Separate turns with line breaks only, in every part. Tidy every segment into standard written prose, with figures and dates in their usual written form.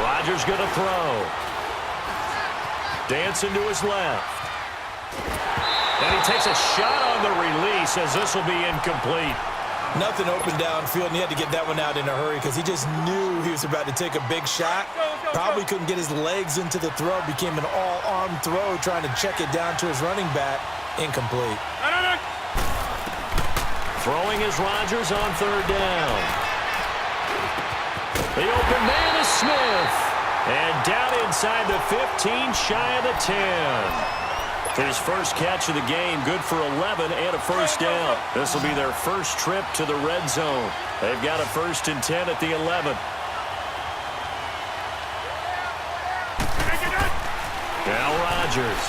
Rodgers going to throw. Dancing to his left. And he takes a shot on the release as this will be incomplete.
Nothing open downfield, and he had to get that one out in a hurry because he just knew he was about to take a big shot. Probably couldn't get his legs into the throw. Became an all-arm throw trying to check it down to his running back. Incomplete.
Throwing is Rodgers on third down. The open man is Smith. And down inside the 15, shy of the 10. His first catch of the game, good for 11 and a first down. This will be their first trip to the red zone. They've got a 1st and 10 at the 11. Now Rodgers.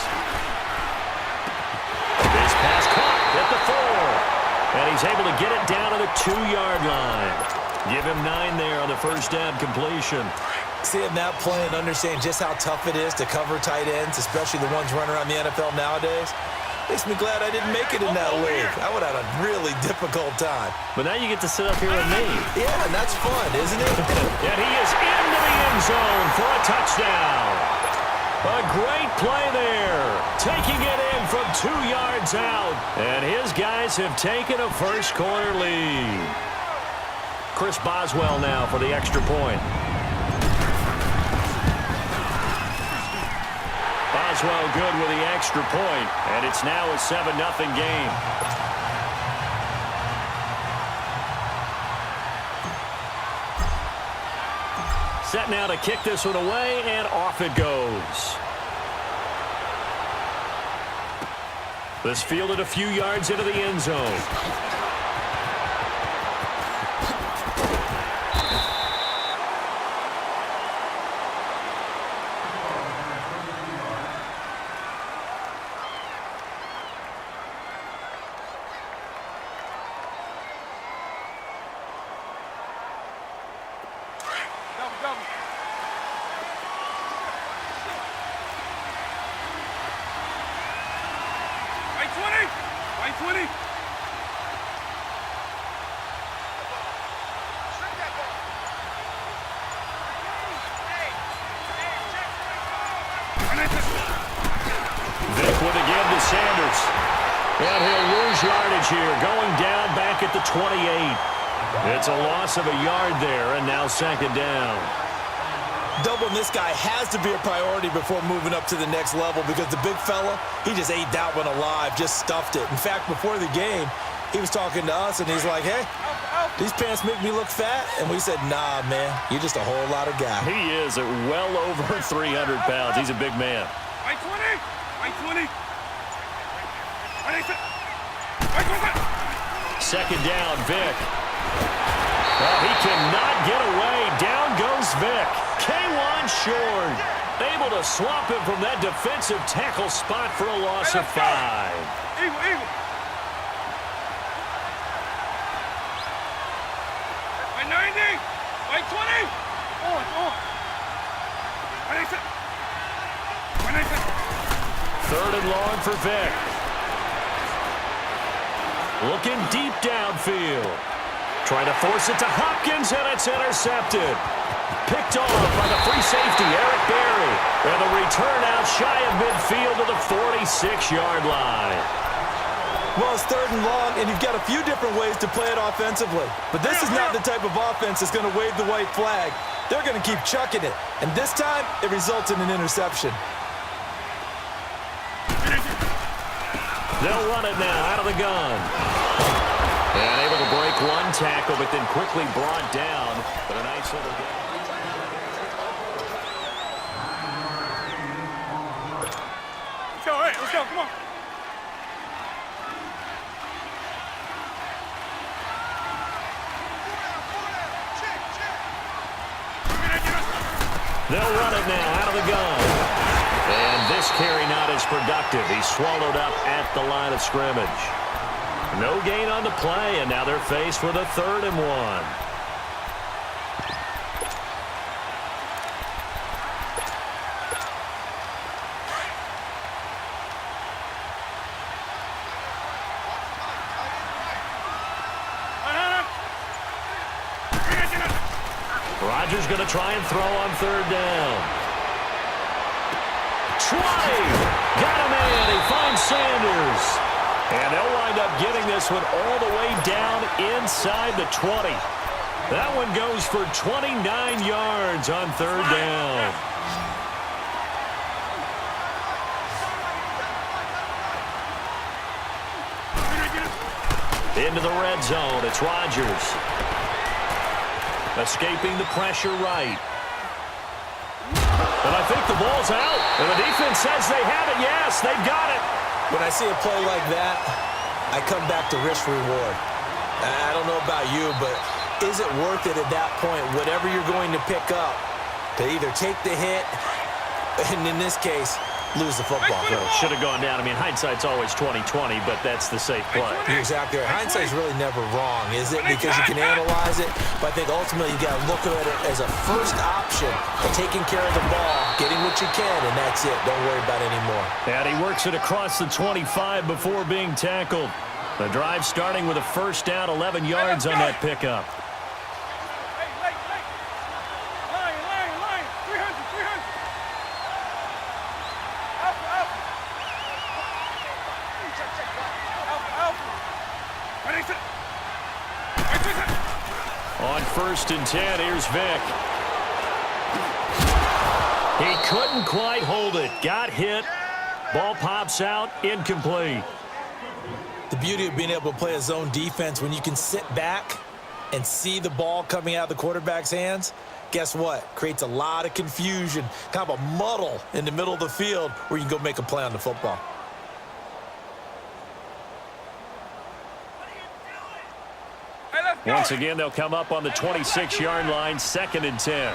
This pass caught at the 4. And he's able to get it down to the 2-yard line. Give him 9 there on the first down completion.
Seeing that play and understand just how tough it is to cover tight ends, especially the ones running around the NFL nowadays, makes me glad I didn't make it in that league. I would have had a really difficult time.
But now you get to sit up here with me.
Yeah, and that's fun, isn't it?
And he is into the end zone for a touchdown. A great play there. Taking it in from 2 yards out. And his guys have taken a first-quarter lead. Chris Boswell now for the extra point. Boswell good with the extra point, and it's now a 7-0 game. Set now to kick this one away, and off it goes. This fielded a few yards into the end zone. And he'll lose yardage here, going down back at the 28. It's a loss of a yard there, and now 2nd down.
Doubling this guy has to be a priority before moving up to the next level because the big fella, he just ate that one alive, just stuffed it. In fact, before the game, he was talking to us, and he's like, hey, these pants make me look fat. And we said, nah, man, you're just a whole lot of guy.
He is at well over 300 pounds. He's a big man.
20.
2nd down, Vic. Oh, he cannot get away. Down goes Vic. K1 short. Able to swap him from that defensive tackle spot for a loss of 5.
Eagle. 90. 20. On.
3rd and long for Vic. Looking deep downfield. Trying to force it to Hopkins, and it's intercepted. Picked off by the free safety, Eric Berry. And the return out shy of midfield to the 46-yard line.
Well, it's 3rd and long, and you've got a few different ways to play it offensively. But this is not the type of offense that's going to wave the white flag. They're going to keep chucking it. And this time, it results in an interception.
They'll run it now out of the gun. And able to break one tackle, but then quickly brought down. But a nice little game.
Let's go, come on.
They'll run it now out of the gun. And this carry not as productive. He's swallowed up at the line of scrimmage. No gain on the play, and now they're faced with a 3rd and 1. Rodgers going to try and throw on third down. 20. Got him in. He finds Sanders. And they'll wind up getting this one all the way down inside the 20. That one goes for 29 yards on third down. Into the red zone. It's Rodgers. Escaping the pressure right. And I think the ball's out. And the defense says they have it. Yes, they've got it.
When I see a play like that, I come back to risk reward. I don't know about you, but is it worth it at that point, whatever you're going to pick up, to either take the hit, and in this case, lose the football?
Well, it should have gone down. I mean, hindsight's always 20/20, but that's the safe play.
You're exactly right. Hindsight's really never wrong, is it? Because you can analyze it, but I think ultimately you got to look at it as a first option of taking care of the ball, getting what you can, and that's it. Don't worry about it anymore.
And he works it across the 25 before being tackled. The drive starting with a first down, 11 yards on that pickup. On 1st and 10, here's Vick. He couldn't quite hold it. Got hit. Ball pops out. Incomplete.
The beauty of being able to play a zone defense when you can sit back and see the ball coming out of the quarterback's hands, guess what? Creates a lot of confusion, kind of a muddle in the middle of the field where you can go make a play on the football.
Once again, they'll come up on the 26-yard line, 2nd and 10.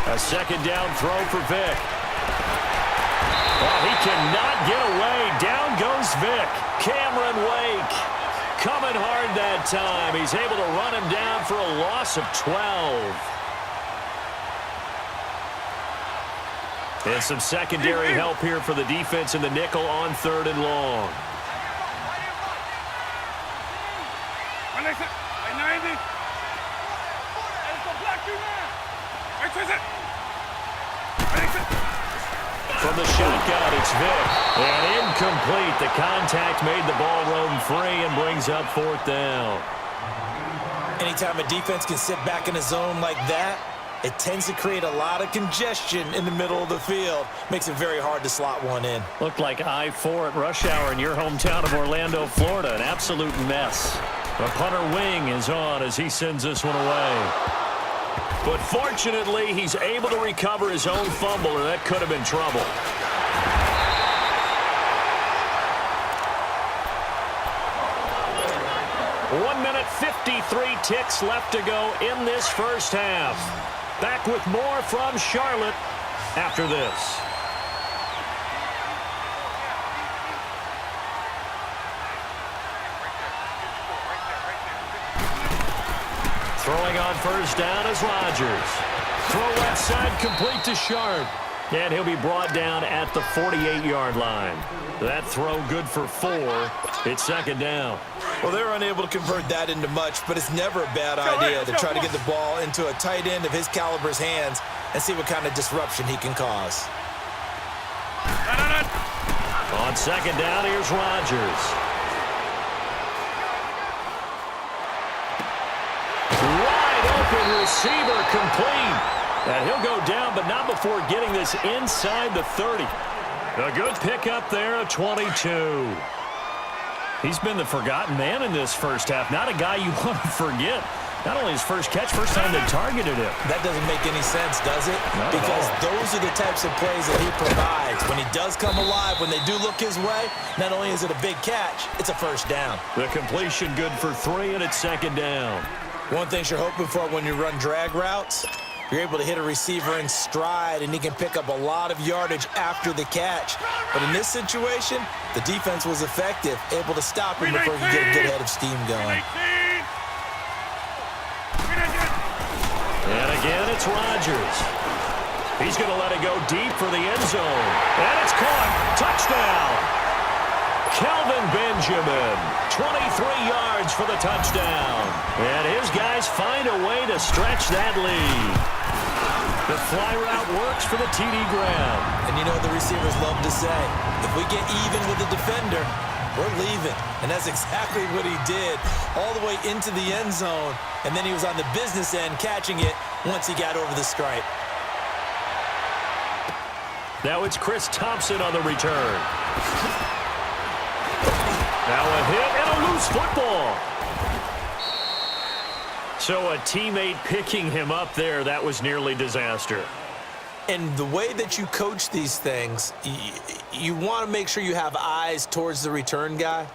A 2nd down throw for Vick. Oh, he cannot get away. Down goes Vick. Cameron Wake coming hard that time. He's able to run him down for a loss of 12. And some secondary help here for the defense in the nickel on 3rd and long. From the shotgun, it's Vick. And incomplete. The contact made the ball roam free and brings up 4th down.
Anytime a defense can sit back in a zone like that, it tends to create a lot of congestion in the middle of the field. Makes it very hard to slot one in.
Looked like I-4 at rush hour in your hometown of Orlando, Florida. An absolute mess. The punter wing is on as he sends this one away. But fortunately, he's able to recover his own fumble, or that could have been trouble. One minute, 53 ticks left to go in this first half. Back with more from Charlotte after this. Throwing on first down is Rodgers. Throw left side complete to Sharp. And he'll be brought down at the 48-yard line. That throw good for 4. It's 2nd down.
Well, they're unable to convert that into much, but it's never a bad idea to try to get the ball into a tight end of his caliber's hands and see what kind of disruption he can cause.
On 2nd down, here's Rodgers. Wide open receiver complete. And he'll go down, but not before getting this inside the 30. A good pickup there of 22. He's been the forgotten man in this first half. Not a guy you want to forget. Not only his first catch, first time they targeted him.
That doesn't make any sense, does it?
Not
because those are the types of plays that he provides. When he does come alive, when they do look his way, not only is it a big catch, it's a first down.
The completion good for 3, and it's 2nd down.
One thing you're hoping for when you run drag routes, you're able to hit a receiver in stride, and he can pick up a lot of yardage after the catch. But in this situation, the defense was effective, able to stop him before he could get a good head of steam going.
And again, it's Rodgers. He's going to let it go deep for the end zone. And it's caught. Touchdown. Kelvin Benjamin, 23 yards for the touchdown. And his guys find a way to stretch that lead. The fly route works for the TD grab.
And you know what the receivers love to say? If we get even with the defender, we're leaving. And that's exactly what he did, all the way into the end zone. And then he was on the business end catching it once he got over the stripe.
Now it's Chris Thompson on the return. Now a hit and a loose football. So a teammate picking him up there, that was nearly disaster.
And the way that you coach these things, you want to make sure you have eyes towards the return guy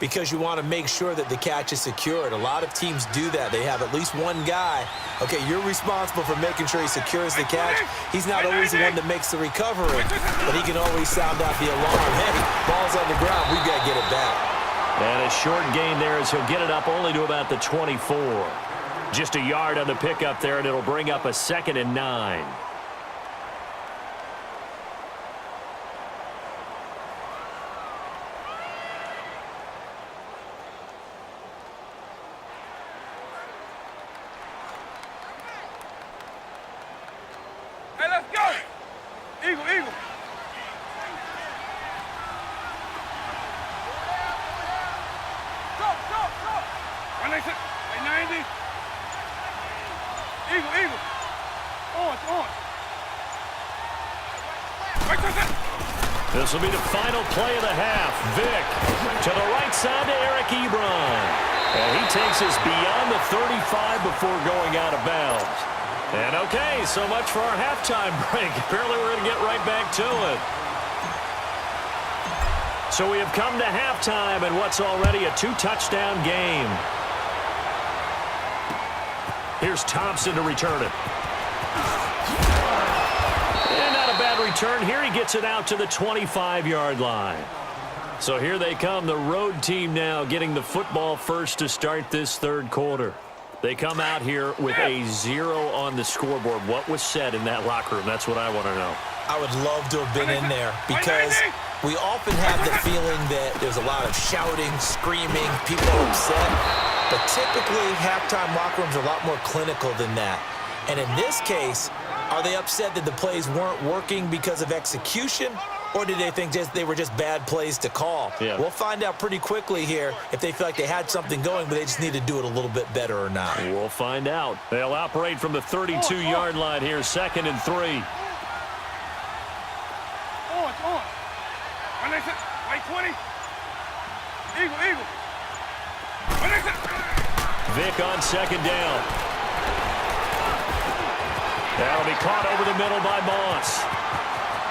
because you want to make sure that the catch is secured. A lot of teams do that. They have at least one guy. Okay, you're responsible for making sure he secures the catch. He's not always the one that makes the recovery, but he can always sound out the alarm. Hey, ball's on the ground. We've got to get it back.
And a short gain there as he'll get it up only to about the 24. Just a yard on the pickup there, and it'll bring up a 2nd and 9.
Hey, let's go. Eagle, eagle. Go, go, go. 90. Eagle, eagle. On. Right to it.
This will be the final play of the half. Vick to the right side to Eric Ebron. And he takes us beyond the 35 before going out of bounds. And okay, so much for our halftime break. Apparently we're going to get right back to it. So we have come to halftime in what's already a 2-touchdown game. Here's Thompson to return it. And not a bad return here. He gets it out to the 25-yard line. So here they come, the road team now getting the football first to start this third quarter. They come out here with a 0 on the scoreboard. What was said in that locker room? That's what I want to know.
I would love to have been in there because we often have the feeling that there's a lot of shouting, screaming, people are upset. But typically, halftime locker rooms are a lot more clinical than that. And in this case, are they upset that the plays weren't working because of execution? Or did they think they were just bad plays to call?
Yeah.
We'll find out pretty quickly here if they feel like they had something going, but they just need to do it a little bit better or not.
We'll find out. They'll operate from the 32-yard line here, 2nd and 3.
On. Right 20. Eagle.
Vick on 2nd down. That'll be caught over the middle by Moss.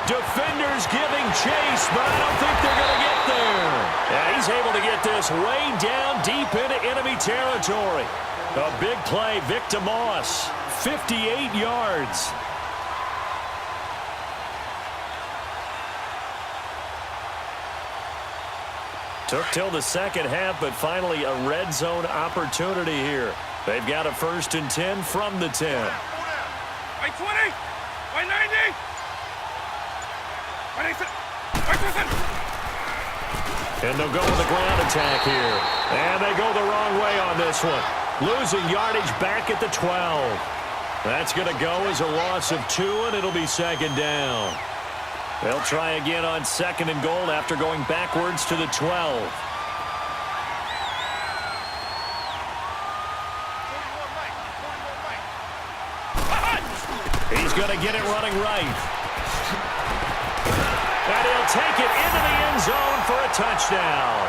Defenders giving chase, but I don't think they're going to get there. Yeah, he's able to get this way down deep into enemy territory. A big play, Vick to Moss, 58 yards. Took till the second half, but finally a red zone opportunity here. They've got a 1st and 10 from the 10.
Right 20. Right 90.
And they'll go with the ground attack here. And they go the wrong way on this one. Losing yardage back at the 12. That's going to go as a loss of 2, and it'll be 2nd down. They'll try again on 2nd and goal after going backwards to the 12. He's going to get it running right. And he'll take it into the end zone for a touchdown.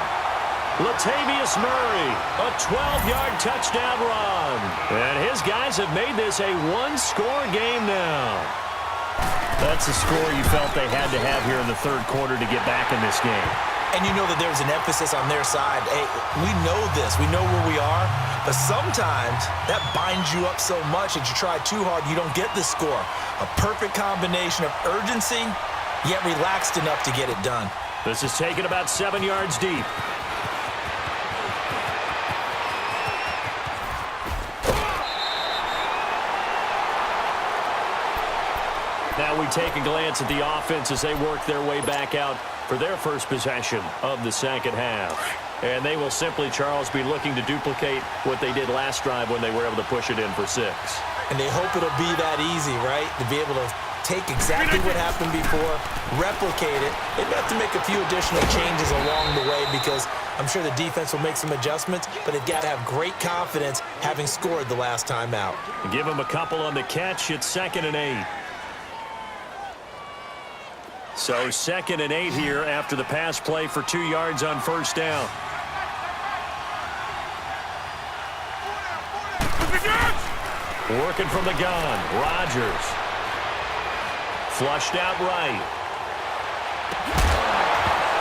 Latavius Murray, a 12-yard touchdown run. And his guys have made this a one-score game now. That's the score you felt they had to have here in the third quarter to get back in this game.
And you know that there's an emphasis on their side. Hey, we know this. We know where we are. But sometimes that binds you up so much that you try too hard, you don't get the score. A perfect combination of urgency, yet relaxed enough to get it done.
This is taken about 7 yards deep. Now we take a glance at the offense as they work their way back out for their first possession of the second half. And they will simply, Charles, be looking to duplicate what they did last drive when they were able to push it in for 6.
And they hope it'll be that easy, right? To be able to take exactly what happened before, replicate it. They've got to make a few additional changes along the way because I'm sure the defense will make some adjustments, but they've got to have great confidence having scored the last time out.
Give them a couple on the catch. It's 2nd and 8. So 2nd and 8 here after the pass play for 2 yards on first down. Working from the gun, Rodgers. Flushed out right.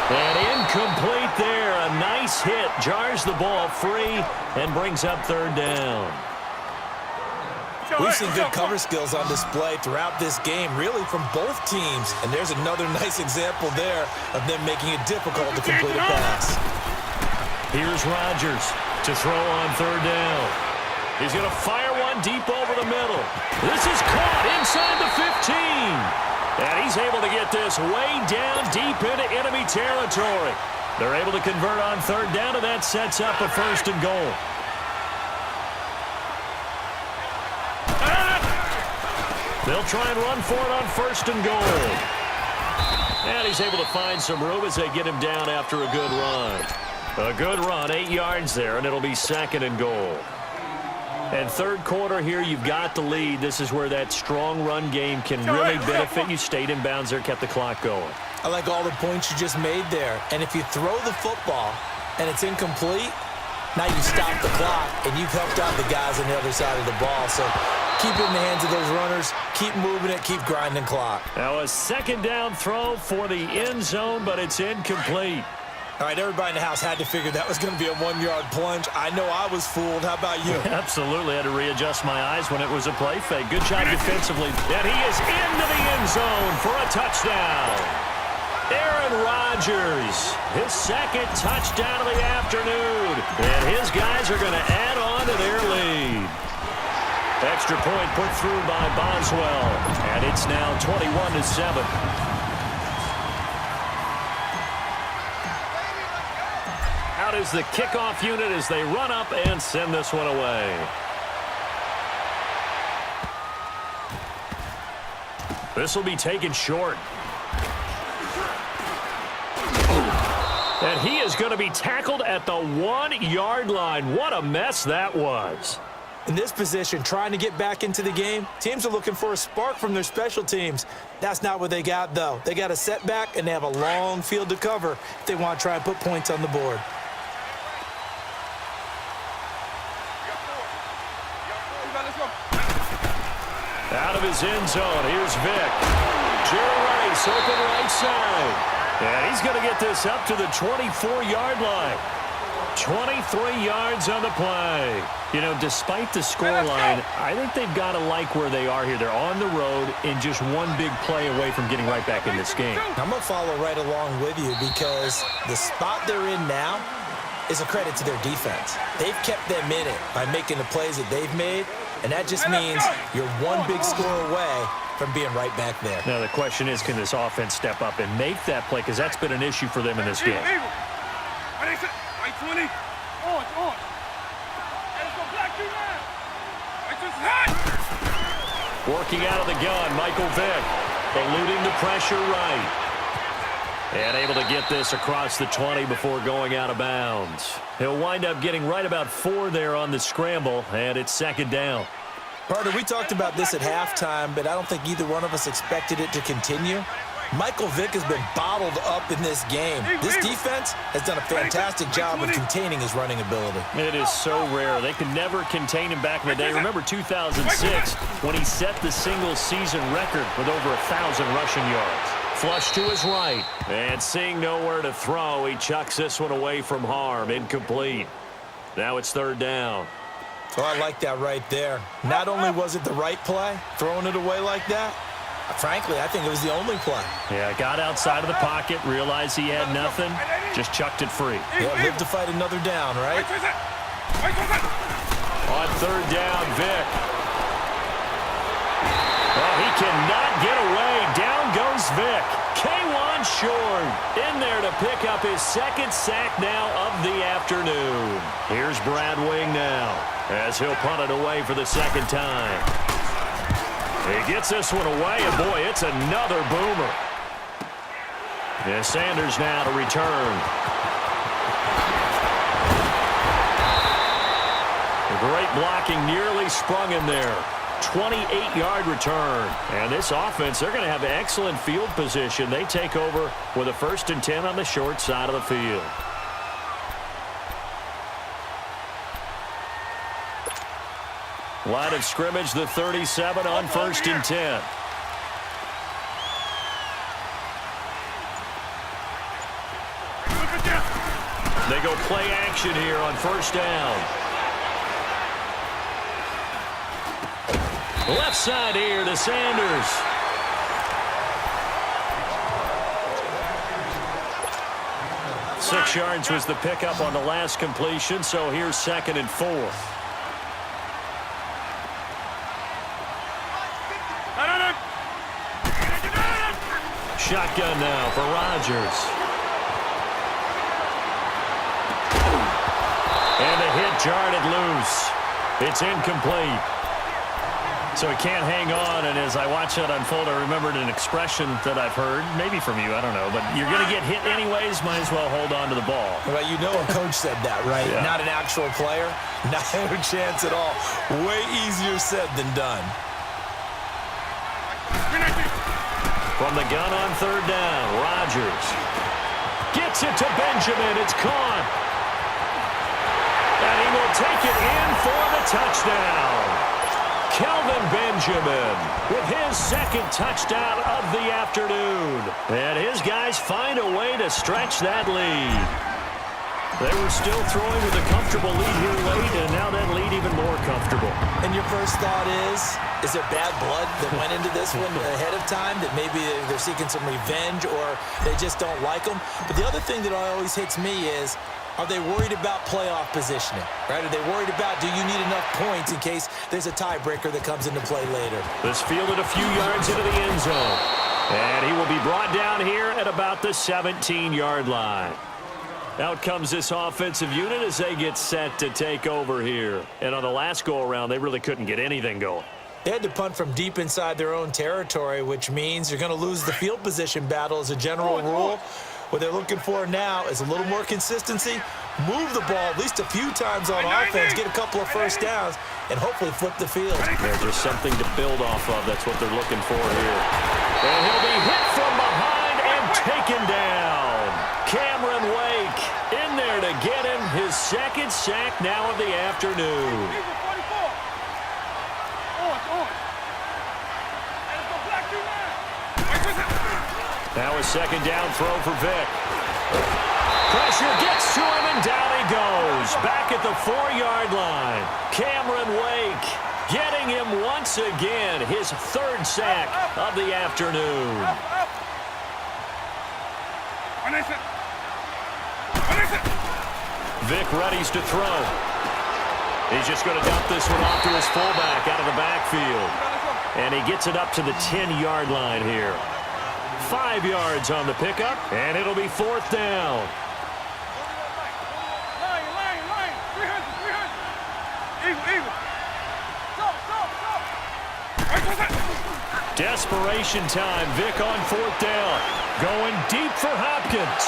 And incomplete there. A nice hit. Jars the ball free and brings up 3rd down.
We've seen good cover skills on display throughout this game, really from both teams. And there's another nice example there of them making it difficult to complete a pass.
Here's Rodgers to throw on 3rd down. He's going to fire one deep over the middle. This is caught inside the 15. And he's able to get this way down deep into enemy territory. They're able to convert on 3rd down, and that sets up a 1st and goal. They'll try and run for it on 1st and goal. And he's able to find some room as they get him down after a good run. A good run, 8 yards there, and it'll be 2nd and goal. And 3rd quarter here, you've got the lead. This is where that strong run game can really benefit you. Stayed in bounds there, kept the clock going.
I like all the points you just made there. And if you throw the football and it's incomplete, now you stop the clock and you've helped out the guys on the other side of the ball. So keep it in the hands of those runners. Keep moving it. Keep grinding clock.
Now a 2nd down throw for the end zone, but it's incomplete.
All right, everybody in the house had to figure that was going to be a 1-yard plunge. I know I was fooled. How about you?
Absolutely. Had to readjust my eyes when it was a play fake. Good job defensively. And he is into the end zone for a touchdown. Aaron Rodgers, his 2nd touchdown of the afternoon. And his guys are going to add on to their lead. Extra point put through by Boswell. And it's now 21-7. Out is the kickoff unit as they run up and send this one away. This will be taken short. And he is going to be tackled at the 1-yard line. What a mess that was.
In this position, trying to get back into the game, teams are looking for a spark from their special teams. That's not what they got, though. They got a setback, and they have a long field to cover if they want to try and put points on the board.
Out of his end zone, here's Vick. Jerry Rice, open right side. And he's going to get this up to the 24-yard line. 23 yards on the play. You know, despite the scoreline, I think they've got to like where they are here. They're on the road and just one big play away from getting right back in this game.
I'm going to follow right along with you because the spot they're in now is a credit to their defense. They've kept them in it by making the plays that they've made, and that just means you're one big score away from being right back there.
Now, the question is, can this offense step up and make that play? Because that's been an issue for them in this game.
Right 20. On, it's on. Hey, let's go black you now. Right to hot.
Working out of the gun, Michael Vick. Eluding the pressure right. And able to get this across the 20 before going out of bounds. He'll wind up getting right about 4 there on the scramble, and it's 2nd down.
Partner, we talked about this at halftime, but I don't think either one of us expected it to continue. Michael Vick has been bottled up in this game. This defense has done a fantastic job of containing his running ability.
It is so rare. They could never contain him back in the day. Remember 2006 when he set the single-season record with over 1,000 rushing yards. Flush to his right. And seeing nowhere to throw, he chucks this one away from harm. Incomplete. Now it's 3rd down.
So I like that right there. Not only was it the right play, throwing it away like that, frankly, I think it was the only play.
Yeah, got outside of the pocket, realized he had nothing, just chucked it free.
Yeah, live to fight another down, right?
On 3rd down, Vick. Well, he cannot get away. Down goes Vic. K1 short. In there to pick up his second sack now of the afternoon. Here's Brad Wing now as he'll punt it away for the second time. He gets this one away, and boy, it's another boomer. And Sanders now to return. Great blocking, nearly sprung him there. 28-yard return. And this offense, they're going to have excellent field position. They take over with a 1st and 10 on the short side of the field. Line of scrimmage, the 37 on 1st and 10. They go play action here on 1st down. Left side here to Sanders. Six yards was the pickup on the last completion, so here's 2nd and 4. Shotgun now for Rodgers. And the hit jarred it loose. It's incomplete. So he can't hang on, and as I watch that unfold, I remembered an expression that I've heard, maybe from you, I don't know, but you're going to get hit anyways, might as well hold on to the ball.
Well, you know a coach said that, right?
Yeah.
Not an actual player. Not a chance at all. Way easier said than done.
From the gun on 3rd down, Rodgers gets it to Benjamin. It's caught. And he will take it in for the touchdown. Kelvin Benjamin with his 2nd touchdown of the afternoon. And his guys find a way to stretch that lead. They were still throwing with a comfortable lead here late, and now that lead even more comfortable.
And your first thought is there bad blood that went into this one ahead of time, that maybe they're seeking some revenge or they just don't like them? But the other thing that always hits me is, are they worried about playoff positioning, right? Are they worried about, do you need enough points in case there's a tiebreaker that comes into play later?
This fielded a few yards into the end zone. And he will be brought down here at about the 17-yard line. Out comes this offensive unit as they get set to take over here. And on the last go-around, they really couldn't get anything going.
They had to punt from deep inside their own territory, which means you're going to lose the field position battle as a general rule. What they're looking for now is a little more consistency, move the ball at least a few times on offense, get a couple of first downs, and hopefully flip the field.
There's just something to build off of. That's what they're looking for here. And he'll be hit from behind and taken down. Cameron Wake in there to get him his 2nd sack now of the afternoon. Now a 2nd down throw for Vic. Pressure gets to him, and down he goes. Back at the 4-yard line. Cameron Wake getting him once again his 3rd sack of the afternoon. Vic readies to throw. He's just going to dump this one off to his fullback out of the backfield. And he gets it up to the 10-yard line here. 5 yards on the pickup, and it'll be 4th down. Desperation time. Vic on 4th down. Going deep for Hopkins.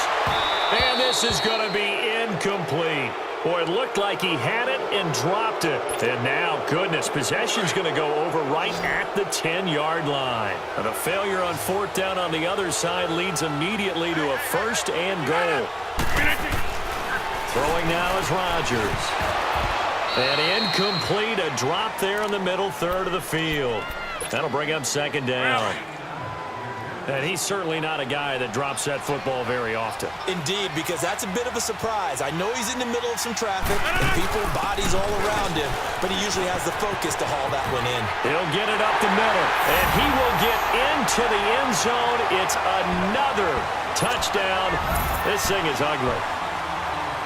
And this is going to be incomplete. Boy, it looked like he had it and dropped it. And now, goodness, possession's going to go over right at the 10-yard line. And a failure on 4th down on the other side leads immediately to a 1st and goal. Throwing now is Rodgers. And incomplete, a drop there in the middle third of the field. That'll bring up 2nd down. And he's certainly not a guy that drops that football very often.
Indeed, because that's a bit of a surprise. I know he's in the middle of some traffic and people, bodies all around him, but he usually has the focus to haul that one in.
He'll get it up the middle, and he will get into the end zone. It's another touchdown. This thing is ugly.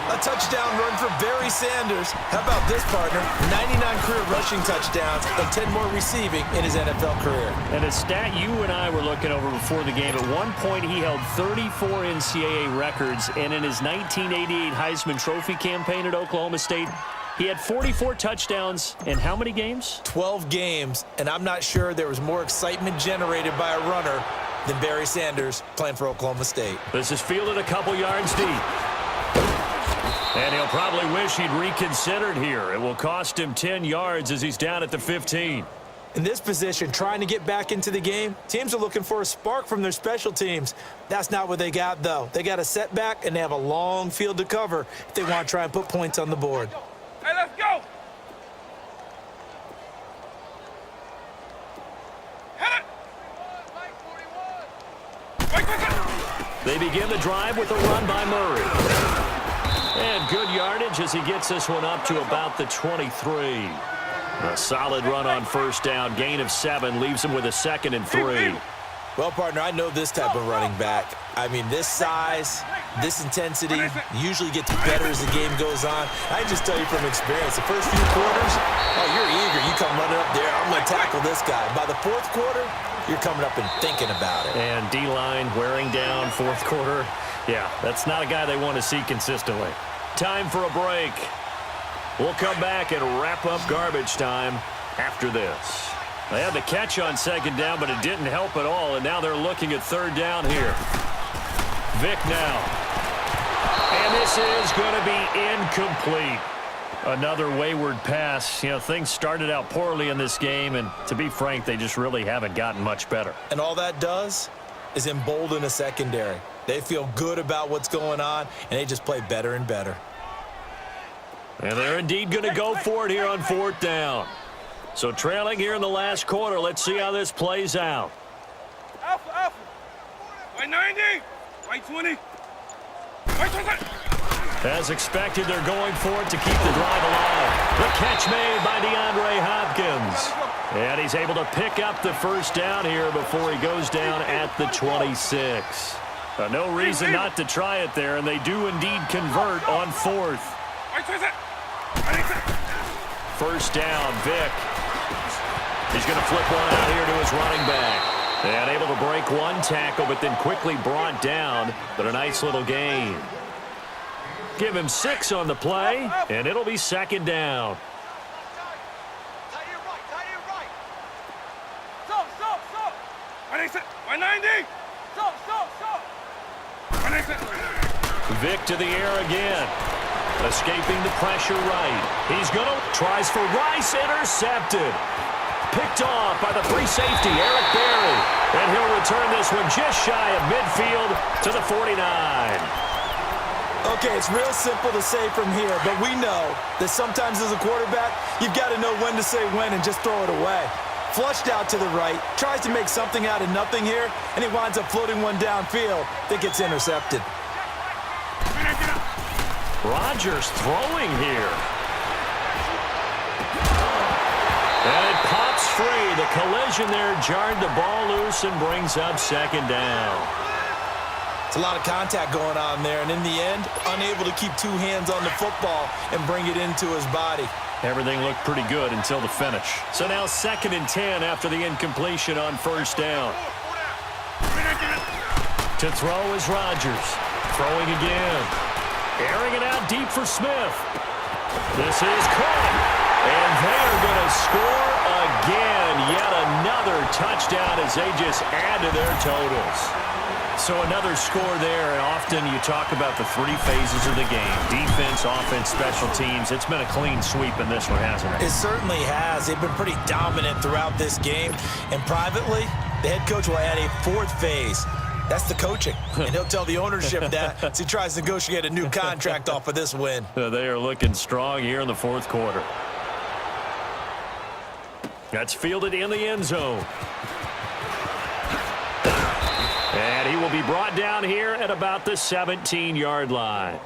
A touchdown run for Barry Sanders. How about this, partner? 99 career rushing touchdowns and 10 more receiving in his NFL career.
And a stat you and I were looking over before the game, at one point he held 34 NCAA records, and in his 1988 Heisman Trophy campaign at Oklahoma State, he had 44 touchdowns in how many games?
12 games, and I'm not sure there was more excitement generated by a runner than Barry Sanders playing for Oklahoma State.
This is fielded a couple yards deep. And he'll probably wish he'd reconsidered here. It will cost him 10 yards as he's down at the 15.
In this position, trying to get back into the game, teams are looking for a spark from their special teams. That's not what they got, though. They got a setback, and they have a long field to cover if they want to try and put points on the board.
Hey, let's go. Hit it.
They begin the drive with a run by Murray. And good yardage as he gets this one up to about the 23. A solid run on first down. Gain of 7 leaves him with a 2nd and 3.
Well, partner, I know this type of running back. I mean, this size, this intensity usually gets better as the game goes on. I just tell you from experience, the first few quarters, oh, you're eager. You come running up there, I'm going to tackle this guy. By the fourth quarter, you're coming up and thinking about it.
And D-line wearing down fourth quarter. Yeah, that's not a guy they want to see consistently. Time for a break. We'll come back and wrap up garbage time after this. They had the catch on 2nd down, but it didn't help at all, and now they're looking at 3rd down here. Vick now. And this is going to be incomplete. Another wayward pass. You know, things started out poorly in this game, and to be frank, they just really haven't gotten much better.
And all that does is embolden a secondary. They feel good about what's going on, and they just play better and better.
And they're indeed going to go for it here on 4th down. So trailing here in the last quarter. Let's see how this plays out.
Alpha, alpha. White 90. White 20. White 20.
As expected, they're going for it to keep the drive alive. The catch made by DeAndre Hopkins. And he's able to pick up the first down here before he goes down at the 26. No reason not to try it there, and they do indeed convert on 4th. First down, Vick. He's going to flip one out here to his running back. And able to break one tackle, but then quickly brought down. But a nice little gain. Give him 6 on the play, and it'll be 2nd down.
Stop. 190. Stop.
Vick to the air again. Escaping the pressure right. He's going to tries for Rice, intercepted. Picked off by the free safety, Eric Berry. And he'll return this one just shy of midfield to the 49.
Okay, it's real simple to say from here, but we know that sometimes as a quarterback, you've got to know when to say when and just throw it away. Flushed out to the right, tries to make something out of nothing here, and he winds up floating one downfield that gets intercepted.
Rodgers throwing here. And it pops free. The collision there jarred the ball loose and brings up 2nd down.
It's a lot of contact going on there, and in the end, unable to keep 2 hands on the football and bring it into his body.
Everything looked pretty good until the finish. So now 2nd and 10 after the incompletion on first down. To throw is Rodgers. Throwing again. Airing it out deep for Smith. This is caught. And they are going to score again. Yet another touchdown as they just add to their totals. So another score there, and often you talk about the 3 phases of the game. Defense, offense, special teams. It's been a clean sweep in this one, hasn't it?
It certainly has. They've been pretty dominant throughout this game. And privately, the head coach will add a 4th phase. That's the coaching. And he'll tell the ownership that as he tries to negotiate a new contract off of this win.
They are looking strong here in the 4th quarter. That's fielded in the end zone. And he will be brought down here at about the 17-yard line.